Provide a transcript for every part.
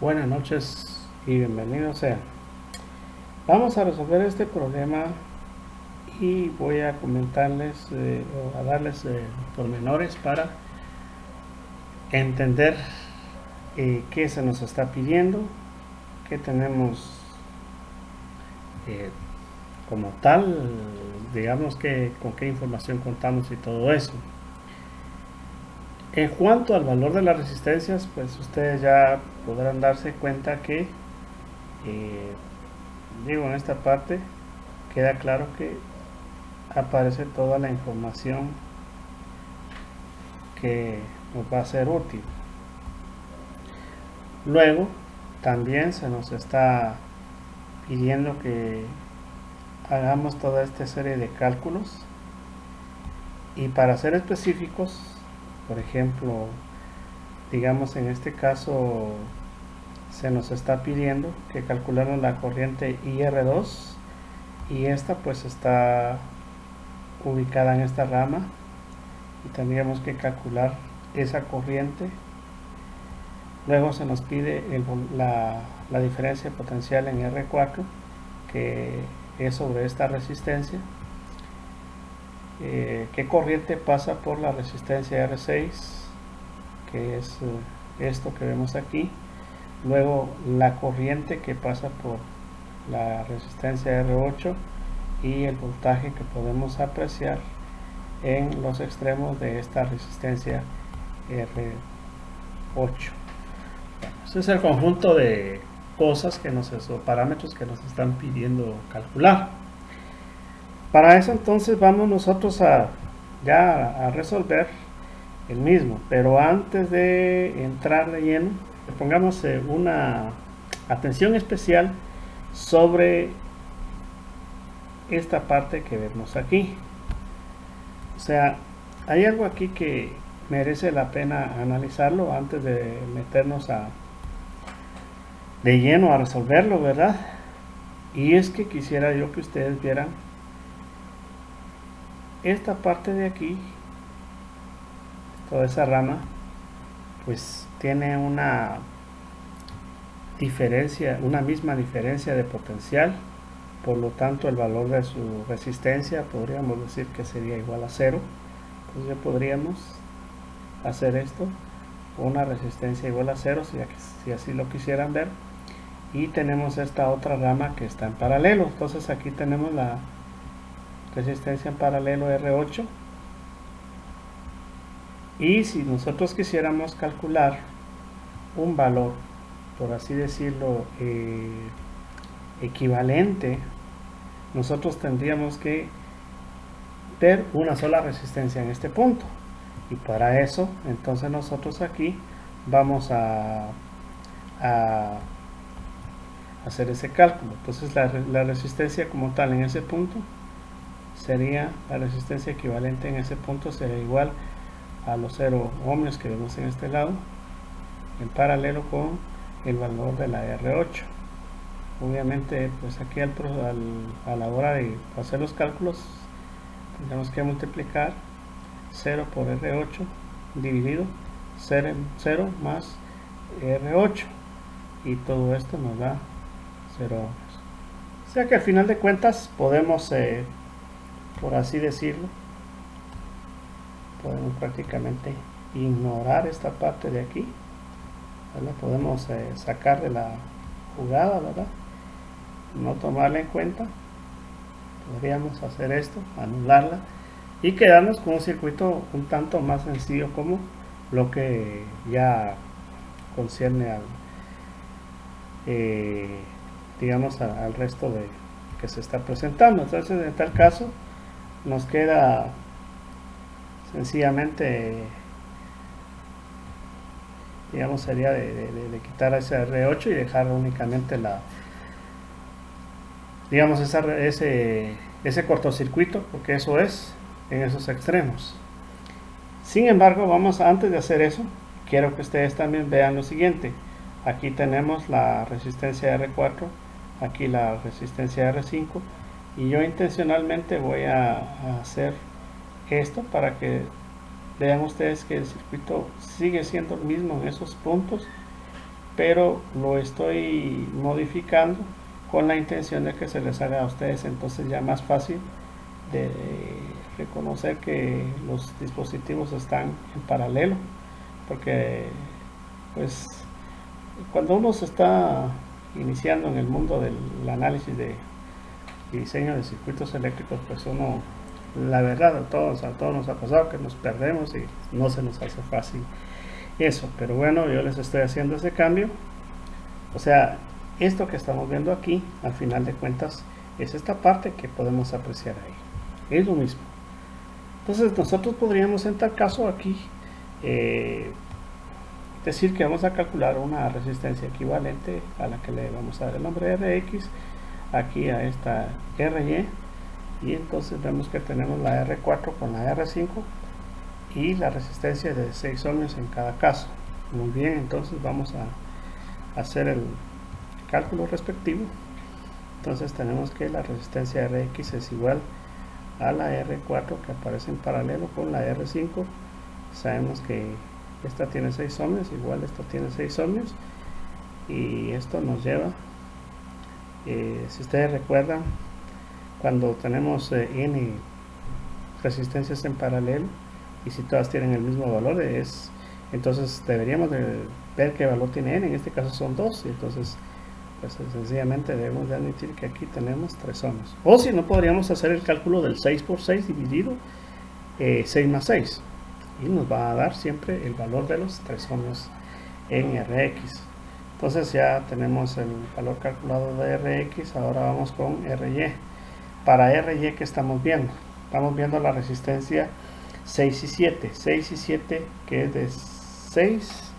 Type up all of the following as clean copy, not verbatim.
Buenas noches y bienvenidos sean. Vamos a resolver este problema y voy a comentarles o a darles pormenores para entender qué se nos está pidiendo, qué tenemos como tal, digamos que con qué información contamos y todo eso. En cuanto al valor de las resistencias, pues ustedes ya podrán darse cuenta que en esta parte queda claro que aparece toda la información que nos va a ser útil. Luego también se nos está pidiendo que hagamos toda esta serie de cálculos, y para ser específicos, por ejemplo, digamos en este caso se nos está pidiendo que calculemos la corriente IR2, y esta pues está ubicada en esta rama, y tendríamos que calcular esa corriente. Luego se nos pide la diferencia potencial en R4, que es sobre esta resistencia. ¿Qué corriente pasa por la resistencia R6? Que es esto que vemos aquí. Luego la corriente que pasa por la resistencia R8 y el voltaje que podemos apreciar en los extremos de esta resistencia R8. Ese es el conjunto de cosas o parámetros que nos están pidiendo calcular. Para eso entonces vamos nosotros a resolver el mismo, pero antes de entrar de lleno, pongamos una atención especial sobre esta parte que vemos aquí. O sea, hay algo aquí que merece la pena analizarlo antes de meternos de lleno a resolverlo, ¿verdad? Y es que quisiera yo que ustedes vieran esta parte de aquí, toda esa rama, pues tiene una misma diferencia de potencial, por lo tanto el valor de su resistencia podríamos decir que sería igual a 0. Entonces ya podríamos hacer esto, una resistencia igual a 0, si así lo quisieran ver. Y tenemos esta otra rama que está en paralelo, entonces aquí tenemos la resistencia en paralelo R8, y si nosotros quisiéramos calcular un valor, por así decirlo, equivalente, nosotros tendríamos que ver una sola resistencia en este punto, y para eso entonces nosotros aquí vamos a hacer ese cálculo. Entonces la resistencia como tal en ese punto sería, la resistencia equivalente en ese punto sería igual a los 0 ohmios que vemos en este lado, en paralelo con el valor de la R8. Obviamente pues aquí a la hora de hacer los cálculos tendremos que multiplicar 0 por R8 dividido 0 más R8, y todo esto nos da 0 ohmios. O sea que al final de cuentas podemos por así decirlo, podemos prácticamente ignorar esta parte de aquí, ¿verdad? Podemos sacar de la jugada, ¿verdad? No tomarla en cuenta. Podríamos hacer esto, anularla, y quedarnos con un circuito un tanto más sencillo, como lo que ya concierne al resto de que se está presentando. Entonces en tal caso nos queda sencillamente, sería de quitar ese R8 y dejar únicamente ese cortocircuito, porque eso es en esos extremos. Sin embargo, antes de hacer eso, quiero que ustedes también vean lo siguiente. Aquí tenemos la resistencia R4, aquí la resistencia R5, y yo intencionalmente voy a hacer esto para que vean ustedes que el circuito sigue siendo el mismo en esos puntos, pero lo estoy modificando con la intención de que se les haga a ustedes entonces ya más fácil de reconocer que los dispositivos están en paralelo, porque pues cuando uno se está iniciando en el mundo del análisis de diseño de circuitos eléctricos, pues uno, la verdad, a todos nos ha pasado que nos perdemos y no se nos hace fácil eso, pero bueno, yo les estoy haciendo ese cambio. O sea, esto que estamos viendo aquí, al final de cuentas, es esta parte que podemos apreciar ahí. Es lo mismo. Entonces nosotros podríamos en tal caso aquí decir que vamos a calcular una resistencia equivalente a la que le vamos a dar el nombre Rx aquí a esta Ry, y entonces vemos que tenemos la R4 con la R5 y la resistencia de 6 ohmios en cada caso. Muy bien, entonces vamos a hacer el cálculo respectivo. Entonces tenemos que la resistencia Rx es igual a la R4 que aparece en paralelo con la R5. Sabemos que esta tiene 6 ohmios, igual esta tiene 6 ohmios, y esto nos lleva, si ustedes recuerdan, cuando tenemos n resistencias en paralelo y si todas tienen el mismo valor, entonces deberíamos de ver qué valor tiene n. En este caso son 2, y entonces pues sencillamente debemos de admitir que aquí tenemos 3 ohmios. O si no, podríamos hacer el cálculo del 6 por 6 dividido 6 más 6, y nos va a dar siempre el valor de los 3 ohmios en Rx. Entonces ya tenemos el valor calculado de Rx. Ahora vamos con Ry. Para Ry, ¿qué estamos viendo? Estamos viendo la resistencia 6 y 7. 6 y 7 que es de 6,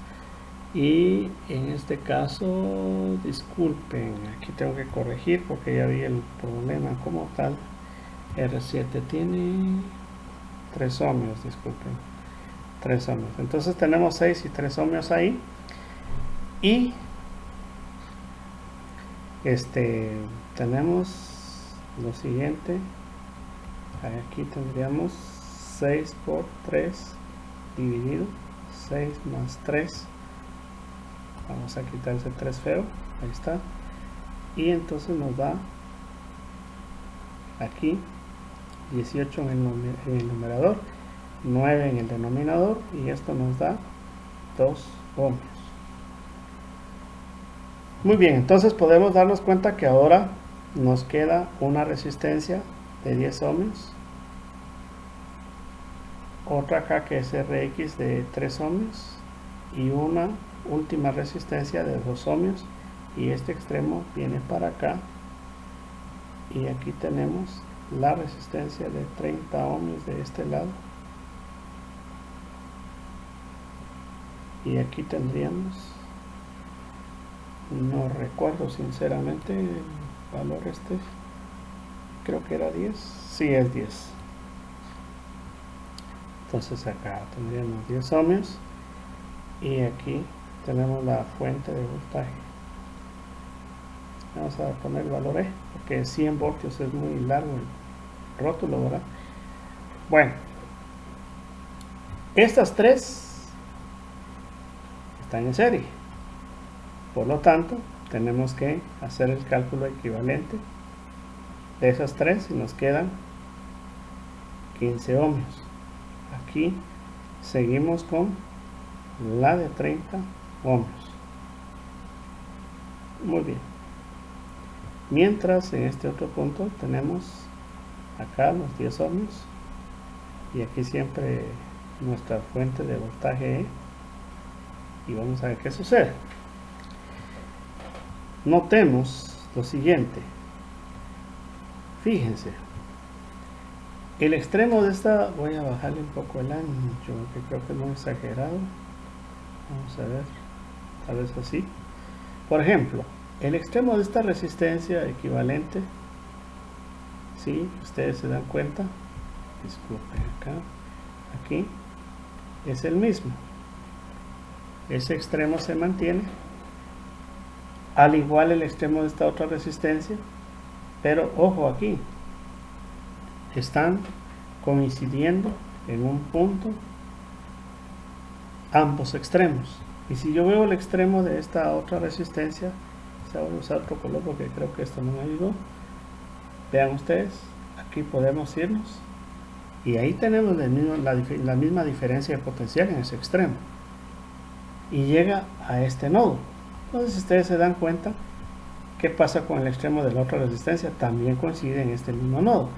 y en este caso, disculpen, aquí tengo que corregir porque ya vi el problema como tal. R7 tiene 3 ohmios, disculpen, 3 ohmios. Entonces tenemos 6 y 3 ohmios ahí, y tenemos lo siguiente. Aquí tendríamos 6 por 3 dividido 6 más 3. Vamos a quitar ese 3 feo, ahí está, y entonces nos da aquí 18 en el numerador, 9 en el denominador, y esto nos da 2 ohmios. Muy bien, entonces podemos darnos cuenta que ahora nos queda una resistencia de 10 ohmios, otra acá que es Rx de 3 ohmios, y una última resistencia de 2 ohmios, y este extremo viene para acá, y aquí tenemos la resistencia de 30 ohmios de este lado, y aquí tendríamos, no recuerdo sinceramente el valor, creo que era 10, sí es 10. Entonces acá tendríamos 10 ohmios, y aquí tenemos la fuente de voltaje. Vamos a poner el valor E, porque 100 voltios es muy largo el rótulo, ¿verdad? Bueno, estas tres están en serie, por lo tanto tenemos que hacer el cálculo equivalente de esas tres, y nos quedan 15 ohmios. Aquí seguimos con la de 30 ohmios. Muy bien. Mientras en este otro punto tenemos acá los 10 ohmios, y aquí siempre nuestra fuente de voltaje E, y vamos a ver qué sucede. Notemos lo siguiente. Fíjense, el extremo de esta, voy a bajarle un poco el ancho, que creo que es muy exagerado. Vamos a ver, tal vez así. Por ejemplo, el extremo de esta resistencia equivalente, si ustedes se dan cuenta, disculpen acá, aquí es el mismo. Ese extremo se mantiene, al igual el extremo de esta otra resistencia, pero ojo, aquí están coincidiendo en un punto ambos extremos. Y si yo veo el extremo de esta otra resistencia, voy a usar otro color porque creo que esto no me ayudó. Vean ustedes, aquí podemos irnos y ahí tenemos la misma diferencia de potencial en ese extremo y llega a este nodo. Entonces, si ustedes se dan cuenta, ¿qué pasa con el extremo de la otra resistencia? También coincide en este mismo nodo.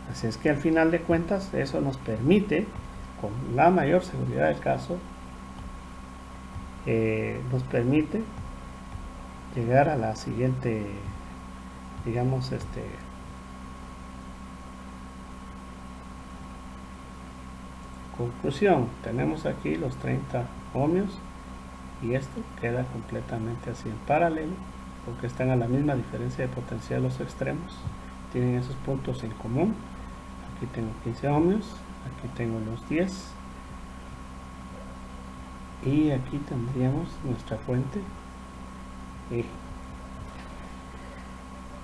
Así es que al final de cuentas eso nos permite, con la mayor seguridad del caso, nos permite llegar a la siguiente, digamos, conclusión. Tenemos aquí los 30 ohmios y esto queda completamente así en paralelo porque están a la misma diferencia de potencial los extremos, tienen esos puntos en común. Aquí tengo 15 ohmios, aquí tengo los 10 y aquí tendríamos nuestra fuente E.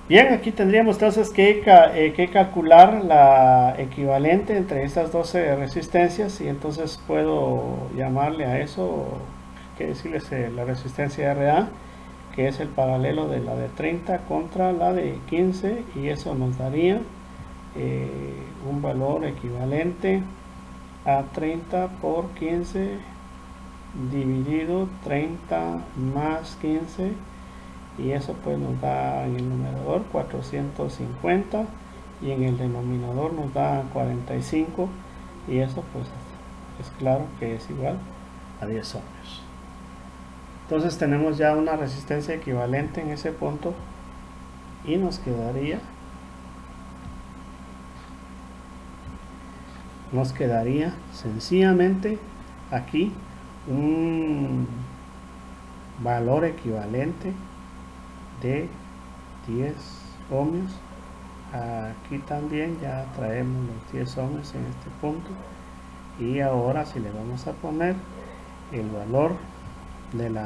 Bien, aquí tendríamos entonces que calcular la equivalente entre estas 12 resistencias y entonces puedo llamarle a eso, que decirles la resistencia RA, que es el paralelo de la de 30 contra la de 15 y eso nos daría un valor equivalente a 30 por 15 dividido 30 más 15 y eso pues nos da en el numerador 450 y en el denominador nos da 45 y eso pues es claro que es igual a 10 ohmios. Entonces tenemos ya una resistencia equivalente en ese punto y nos quedaría sencillamente aquí un valor equivalente de 10 ohmios. Aquí también ya traemos los 10 ohmios en este punto y ahora si le vamos a poner el valor del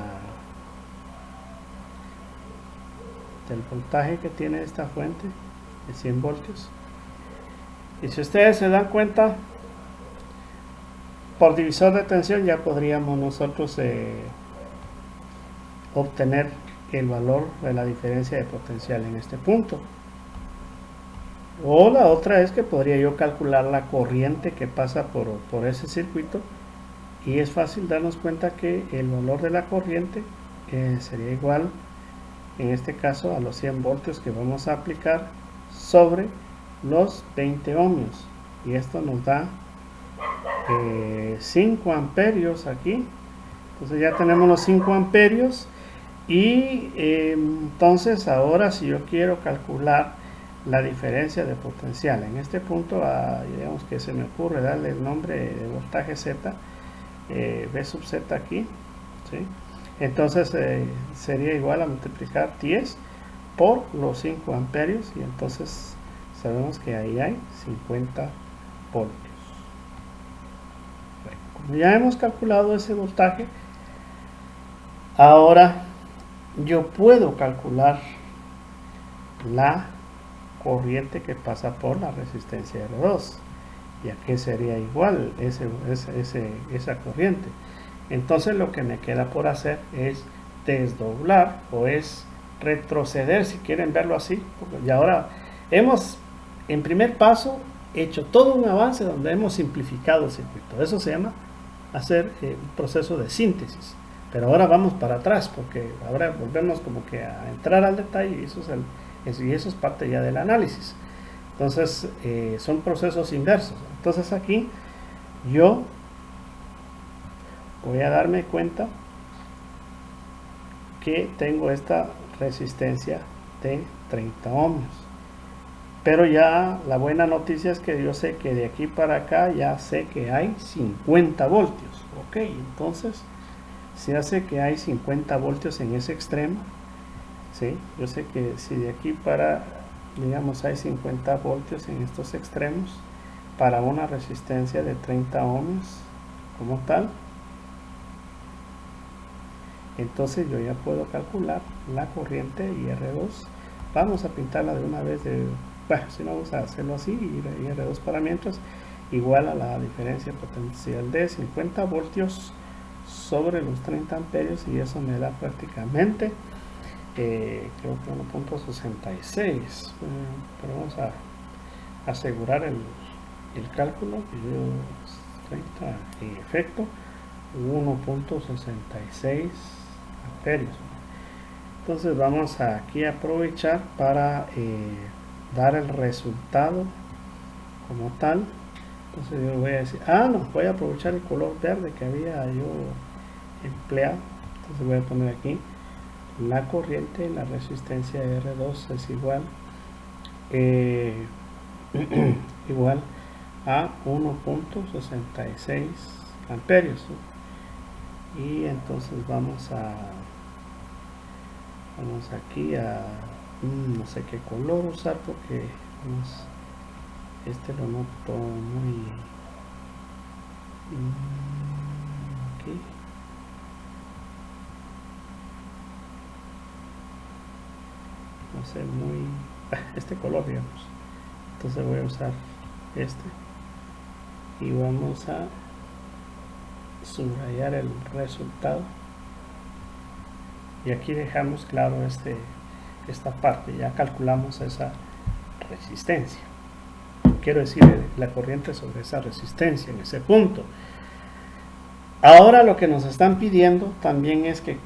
voltaje que tiene esta fuente de 100 voltios, y si ustedes se dan cuenta, por divisor de tensión ya podríamos nosotros obtener el valor de la diferencia de potencial en este punto. O la otra es que podría yo calcular la corriente que pasa por ese circuito y es fácil darnos cuenta que el valor de la corriente sería igual en este caso a los 100 voltios que vamos a aplicar sobre los 20 ohmios y esto nos da 5 amperios aquí. Entonces ya tenemos los 5 amperios y entonces ahora si yo quiero calcular la diferencia de potencial en este punto, digamos que se me ocurre darle el nombre de voltaje Z, V sub Z aquí, ¿sí? Entonces sería igual a multiplicar 10 por los 5 amperios y entonces sabemos que ahí hay 50 voltios. Bueno, como ya hemos calculado ese voltaje, ahora yo puedo calcular la corriente que pasa por la resistencia R2, ya que sería igual esa corriente. Entonces lo que me queda por hacer es desdoblar o es retroceder, si quieren verlo así, y ahora hemos en primer paso hecho todo un avance donde hemos simplificado el circuito. Eso se llama hacer un proceso de síntesis, pero ahora vamos para atrás porque ahora volvemos como que a entrar al detalle y eso es parte ya del análisis. Entonces son procesos inversos. Entonces aquí yo voy a darme cuenta que tengo esta resistencia de 30 ohmios, pero ya la buena noticia es que yo sé que de aquí para acá ya sé que hay 50 voltios. Ok, entonces se hace que hay 50 voltios en ese extremo, ¿sí? Yo sé que si de aquí para, digamos, hay 50 voltios en estos extremos para una resistencia de 30 ohmios como tal, entonces yo ya puedo calcular la corriente IR2. Vamos a pintarla de una vez, bueno, si no vamos a hacerlo así, IR2 para mientras igual a la diferencia potencial de 50 voltios sobre los 30 amperios y eso me da prácticamente creo que 1.66, pero vamos a asegurar el cálculo. 30 en efecto 1.66 amperios. Entonces vamos aquí a aprovechar para dar el resultado como tal. Entonces yo voy a decir, no, voy a aprovechar el color verde que había yo empleado. Entonces voy a poner aquí la corriente, la resistencia R2 es igual igual a 1.66 amperios, ¿no? Y entonces vamos aquí a no sé qué color usar porque este lo noto muy aquí. No sé, muy este color, digamos. Entonces voy a usar este y vamos a subrayar el resultado y aquí dejamos claro esta parte. Ya calculamos esa resistencia, quiero decir la corriente sobre esa resistencia en ese punto. Ahora lo que nos están pidiendo también es que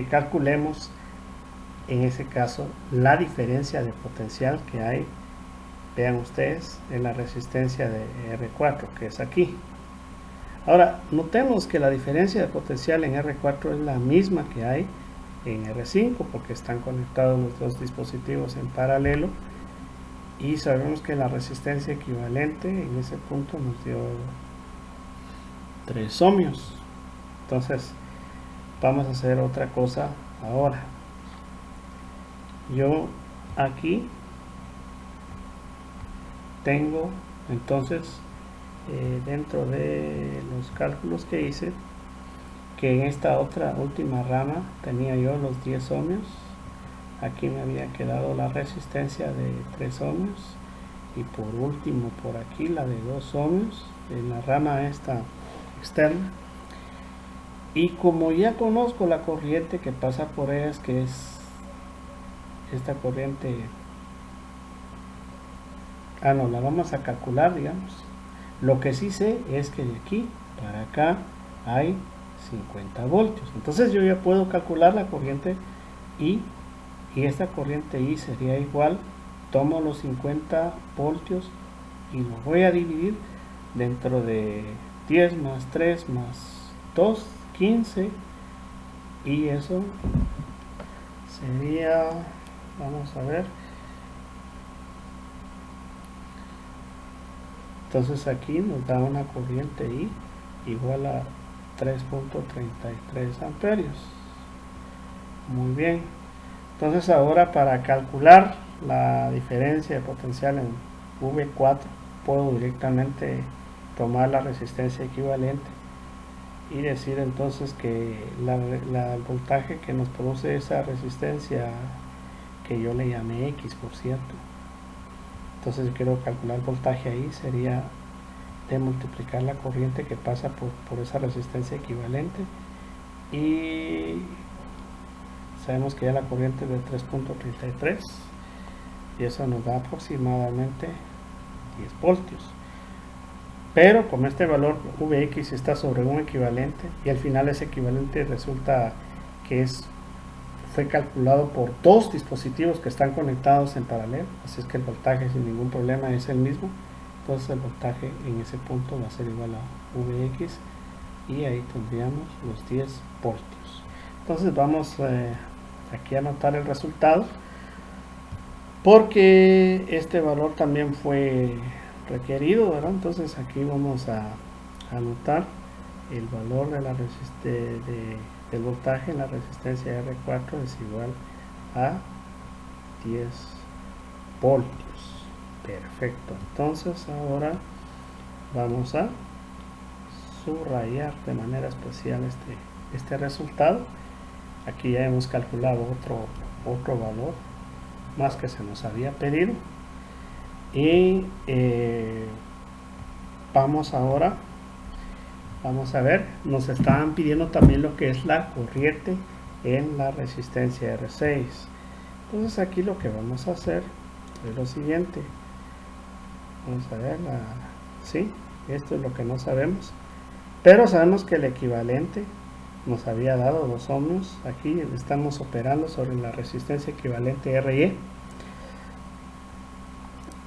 calculemos en ese caso la diferencia de potencial que hay, vean ustedes, en la resistencia de R4, que es aquí. Ahora notemos que la diferencia de potencial en R4 es la misma que hay en R5 porque están conectados los dos dispositivos en paralelo y sabemos que la resistencia equivalente en ese punto nos dio 3 ohmios. Entonces vamos a hacer otra cosa ahora. Yo aquí tengo entonces dentro de los cálculos que hice que en esta otra última rama tenía yo los 10 ohmios, aquí me había quedado la resistencia de 3 ohmios y por último por aquí la de 2 ohmios en la rama esta externa. Y como ya conozco la corriente que pasa por ellas, que es esta corriente, no la vamos a calcular, digamos. Lo que sí sé es que de aquí para acá hay 50 voltios. Entonces yo ya puedo calcular la corriente I, y esta corriente I sería igual, tomo los 50 voltios y lo voy a dividir dentro de 10 más 3 más 2, 15, y eso sería, vamos a ver, entonces aquí nos da una corriente I igual a 3.33 amperios. Muy bien, entonces ahora para calcular la diferencia de potencial en V4 puedo directamente tomar la resistencia equivalente y decir entonces que el voltaje que nos produce esa resistencia, que yo le llamé X, por cierto, entonces quiero calcular el voltaje ahí, sería de multiplicar la corriente que pasa por esa resistencia equivalente, y sabemos que ya la corriente es de 3.33 y eso nos da aproximadamente 10 voltios. Pero como este valor Vx está sobre un equivalente y al final ese equivalente resulta que fue calculado por dos dispositivos que están conectados en paralelo, así es que el voltaje sin ningún problema es el mismo. Entonces el voltaje en ese punto va a ser igual a Vx y ahí tendríamos los 10 voltios. Entonces vamos aquí a anotar el resultado, porque este valor también fue requerido, ¿verdad? Entonces aquí vamos a anotar el valor de la del voltaje en la resistencia R4 es igual a 10 voltios. Perfecto, entonces ahora vamos a subrayar de manera especial este resultado. Aquí ya hemos calculado otro valor más que se nos había pedido, y vamos ahora vamos a ver, nos estaban pidiendo también lo que es la corriente en la resistencia R6. Entonces aquí lo que vamos a hacer es lo siguiente. Vamos a ver, sí, esto es lo que no sabemos, pero sabemos que el equivalente nos había dado 2 ohmios. Aquí estamos operando sobre la resistencia equivalente RY.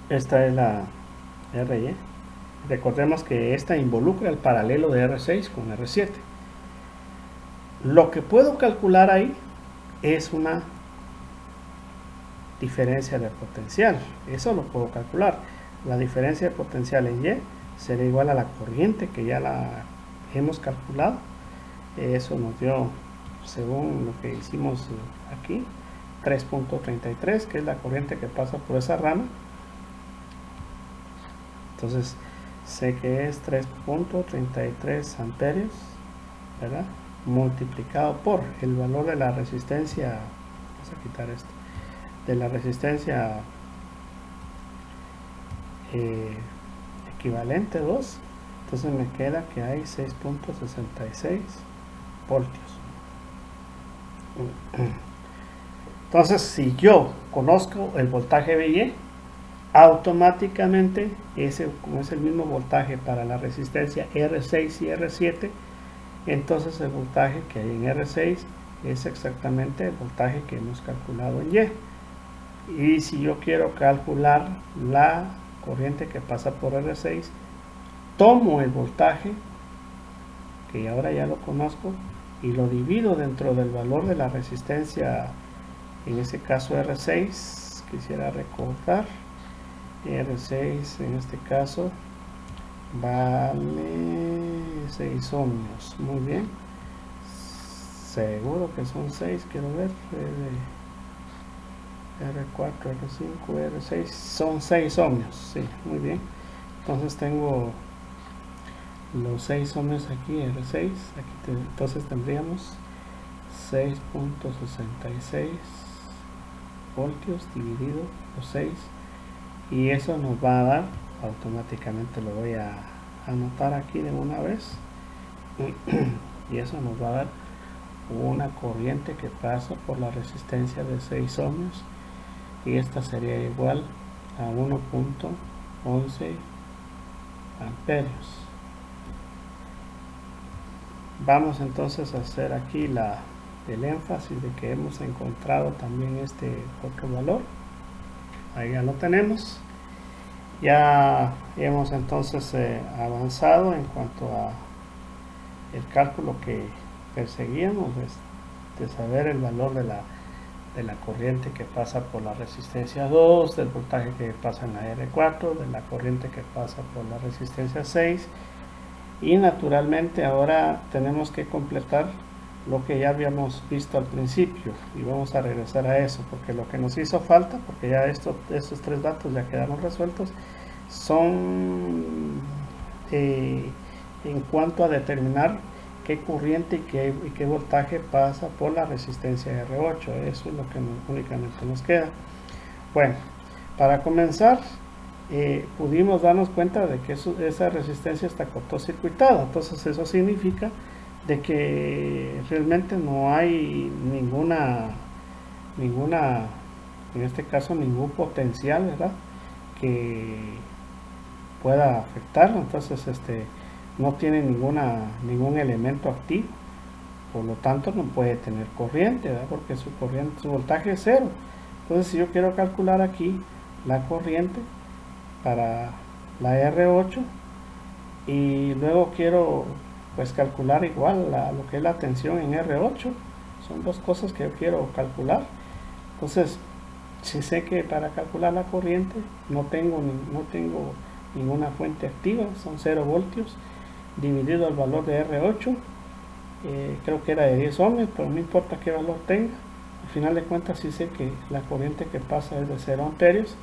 Esta es la RY. Recordemos que esta involucra el paralelo de R6 con R7. Lo que puedo calcular ahí es una diferencia de potencial. Eso lo puedo calcular. La diferencia de potencial en Y será igual a la corriente que ya la hemos calculado. Eso nos dio, según lo que hicimos aquí, 3.33, que es la corriente que pasa por esa rama. Entonces sé que es 3.33 amperios, ¿verdad?, multiplicado por el valor de la resistencia. Vamos a quitar esto, de la resistencia equivalente 2. Entonces me queda que hay 6.66 voltios. Entonces, si yo conozco el voltaje VY, automáticamente como es el mismo voltaje para la resistencia R6 y R7, entonces el voltaje que hay en R6 es exactamente el voltaje que hemos calculado en Y. Y si yo quiero calcular la corriente que pasa por R6, tomo el voltaje que ahora ya lo conozco y lo divido dentro del valor de la resistencia, en ese caso R6. Quisiera recordar, R6 en este caso vale 6 ohmios. Muy bien, seguro que son 6, quiero ver, R4, R5, R6, son 6 ohmios, sí, muy bien. Entonces tengo los 6 ohmios aquí, R6, aquí entonces tendríamos 6.66 voltios dividido por 6, y eso nos va a dar, automáticamente lo voy a anotar aquí de una vez, y eso nos va a dar una corriente que pasa por la resistencia de 6 ohmios, y esta sería igual a 1.11 amperios. Vamos entonces a hacer aquí el énfasis de que hemos encontrado también este otro valor. Ahí ya lo tenemos. Ya hemos entonces avanzado en cuanto a el cálculo que perseguíamos, de saber el valor de la corriente que pasa por la resistencia 2, del voltaje que pasa en la R4, de la corriente que pasa por la resistencia 6, y naturalmente ahora tenemos que completar lo que ya habíamos visto al principio, y vamos a regresar a eso, porque lo que nos hizo falta, porque ya estos 3 datos ya quedaron resueltos, son en cuanto a determinar qué corriente y qué voltaje pasa por la resistencia R8. Eso es lo que únicamente nos queda. Bueno, para comenzar, pudimos darnos cuenta de que esa resistencia está cortocircuitada. Entonces eso significa de que realmente no hay ninguna, en este caso ningún potencial, ¿verdad?, que pueda afectarlo. Entonces no tiene ningún elemento activo, por lo tanto no puede tener corriente, ¿verdad?, porque su voltaje es 0. Entonces, si yo quiero calcular aquí la corriente para la R8 y luego quiero pues calcular igual lo que es la tensión en R8, son dos cosas que yo quiero calcular. Entonces, si sé que para calcular la corriente no tengo ninguna fuente activa, son 0 voltios, dividido el valor de R8, creo que era de 10 ohmios, pero no importa qué valor tenga, al final de cuentas sí sé que la corriente que pasa es de 0 amperios,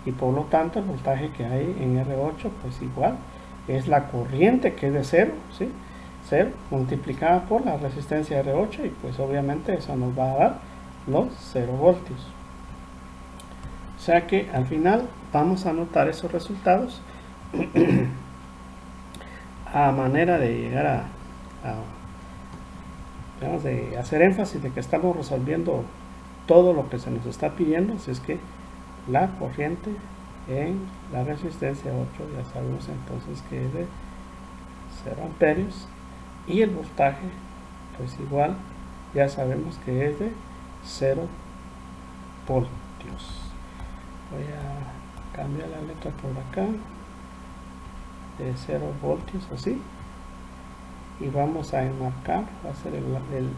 y por lo tanto el voltaje que hay en R8 pues igual es la corriente, que es de 0, ¿sí?, 0 multiplicada por la resistencia R8, y pues obviamente eso nos va a dar los 0 voltios. O sea que al final vamos a anotar esos resultados. a manera de llegar digamos, de hacer énfasis de que estamos resolviendo todo lo que se nos está pidiendo. Así es que la corriente en la resistencia 8 ya sabemos entonces que es de 0 amperios, y el voltaje pues igual ya sabemos que es de 0 voltios. Voy a cambiar la letra por acá, de 0 voltios así, y vamos a enmarcar, va a ser el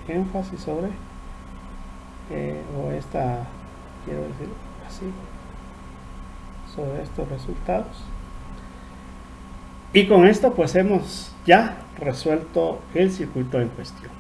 énfasis sobre o esta, quiero decir así, sobre estos resultados. Y con esto pues hemos ya resuelto el circuito en cuestión.